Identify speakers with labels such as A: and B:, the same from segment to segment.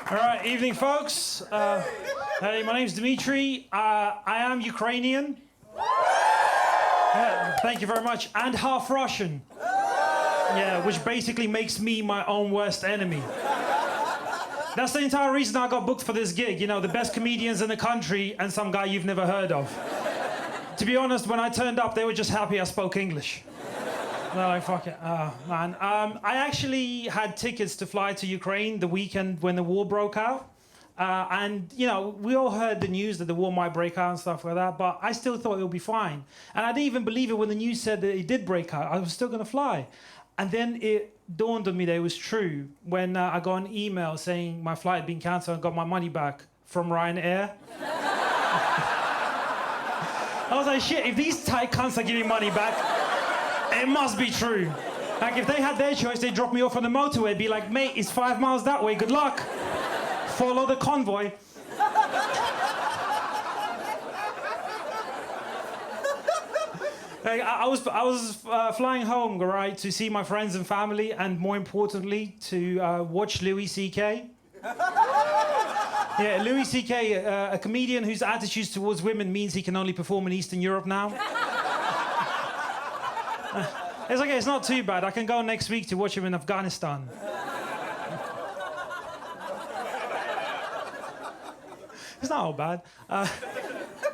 A: All right, evening, folks. Hey, my name's Dimitri. I am Ukrainian. Thank you very much. And half Russian. Yeah, which basically makes me my own worst enemy. That's the entire reason I got booked for this gig. You know, the best comedians in the country and some guy you've never heard of. To be honest, when I turned up, they were just happy I spoke English. They're like, fuck it. Man. I actually had tickets to fly to Ukraine the weekend when the war broke out. And, you know, we all heard the news that the war might break out and stuff like that, but I still thought it would be fine. And I didn't even believe it when the news said that it did break out. I was still going to fly. And then it dawned on me that it was true when I got an email saying my flight had been cancelled and got my money back from Ryanair. I was like, shit, if these tight cunts are giving money back, it must be true. Like, if they had their choice, they'd drop me off on the motorway, be like, mate, it's 5 miles that way, good luck. Follow the convoy. Like, I was flying home, right, to see my friends and family, and more importantly, to watch Louis C.K. Yeah, Louis C.K., a comedian whose attitudes towards women means he can only perform in Eastern Europe now. It's okay, it's not too bad. I can go next week to watch him in Afghanistan. It's not all bad.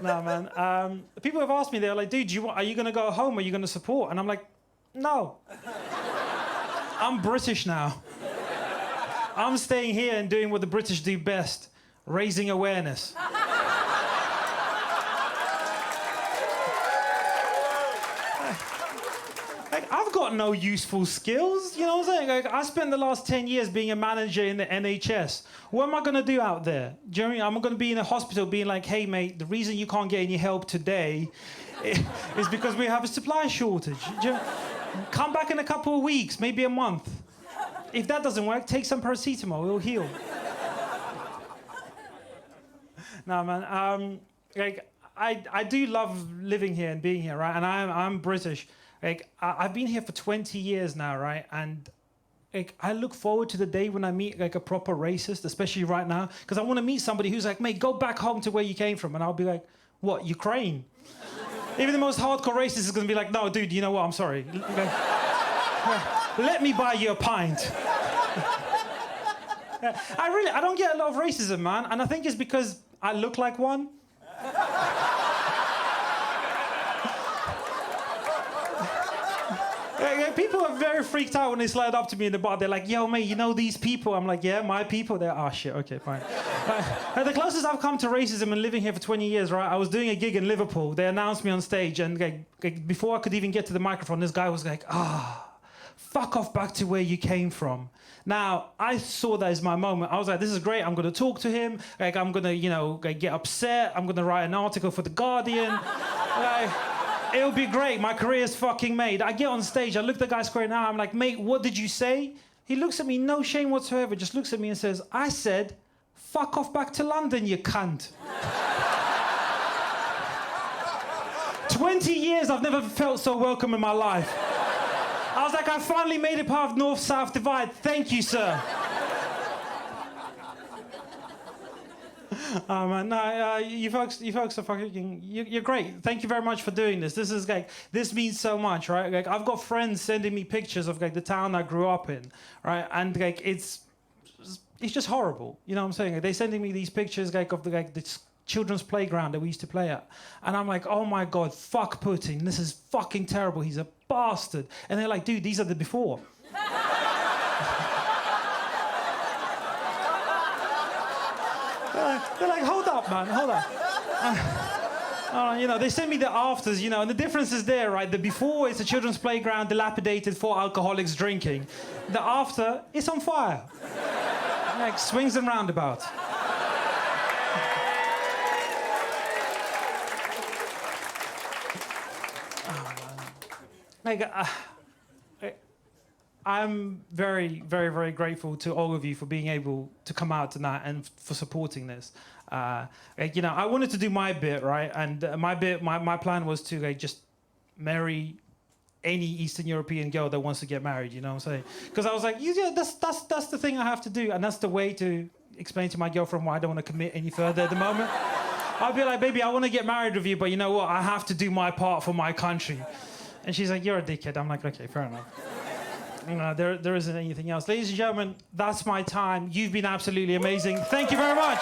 A: No, man. People have asked me, they're like, dude, are you going to go home? Are you going to support? And I'm like, no. I'm British now. I'm staying here and doing what the British do best, raising awareness. Like, I've got no useful skills, you know what I'm saying? Like, I spent the last 10 years being a manager in the NHS. What am I going to do out there? Do you know what I mean? I'm going to be in a hospital being like, hey, mate, the reason you can't get any help today is because we have a supply shortage. Come back in a couple of weeks, maybe a month. If that doesn't work, take some paracetamol, it'll heal. No, man, like, I do love living here and being here, right? And I'm British. Like, I've been here for 20 years now, right? And like, I look forward to the day when I meet like a proper racist, especially right now, because I want to meet somebody who's like, mate, go back home to where you came from. And I'll be like, what, Ukraine? Even the most hardcore racist is going to be like, no, dude, you know what, I'm sorry. Let me buy you a pint. I don't get a lot of racism, man. And I think it's because I look like one. People are very freaked out when they slide up to me in the bar. They're like, yo, mate, you know these people? I'm like, yeah, my people. They're, oh, shit, okay, fine. The closest I've come to racism and living here for 20 years, right, I was doing a gig in Liverpool. They announced me on stage, and like, before I could even get to the microphone, this guy was like, fuck off back to where you came from. Now, I saw that as my moment. I was like, this is great. I'm going to talk to him. Like, I'm going to, you know, like, get upset. I'm going to write an article for The Guardian. Like, it'll be great. My career's fucking made. I get on stage. I look the guy square in the eye. I'm like, mate, what did you say? He looks at me, no shame whatsoever, just looks at me and says, I said, fuck off back to London, you cunt. 20 years, I've never felt so welcome in my life. I was like, I finally made it past North-South divide. Thank you, sir. Oh, man, no, you folks are fucking, you're great. Thank you very much for doing this. This is like, this means so much, right? Like, I've got friends sending me pictures of like the town I grew up in, right? And like, it's just horrible. You know what I'm saying? Like, they're sending me these pictures like of the children's playground that we used to play at. And I'm like, oh my God, fuck Putin. This is fucking terrible. He's a bastard. And they're like, dude, these are the before. They're like, hold up, man, hold up. You know, they send me the afters, you know, and the difference is there, right? The before, it's a children's playground, dilapidated for alcoholics drinking. The after, it's on fire. Like, swings and roundabouts. Like, I'm very, very, very grateful to all of you for being able to come out tonight and for supporting this. Like, you know, I wanted to do my bit, right? And my plan was to like just marry any Eastern European girl that wants to get married. You know what I'm saying? Because I was like, yeah, that's the thing I have to do, and that's the way to explain to my girlfriend why I don't want to commit any further at the moment. I'll be like, baby, I want to get married with you, but you know what? I have to do my part for my country. And she's like, you're a dickhead. I'm like, okay, fair enough. You know, there isn't anything else. Ladies and gentlemen, that's my time. You've been absolutely amazing. Thank you very much.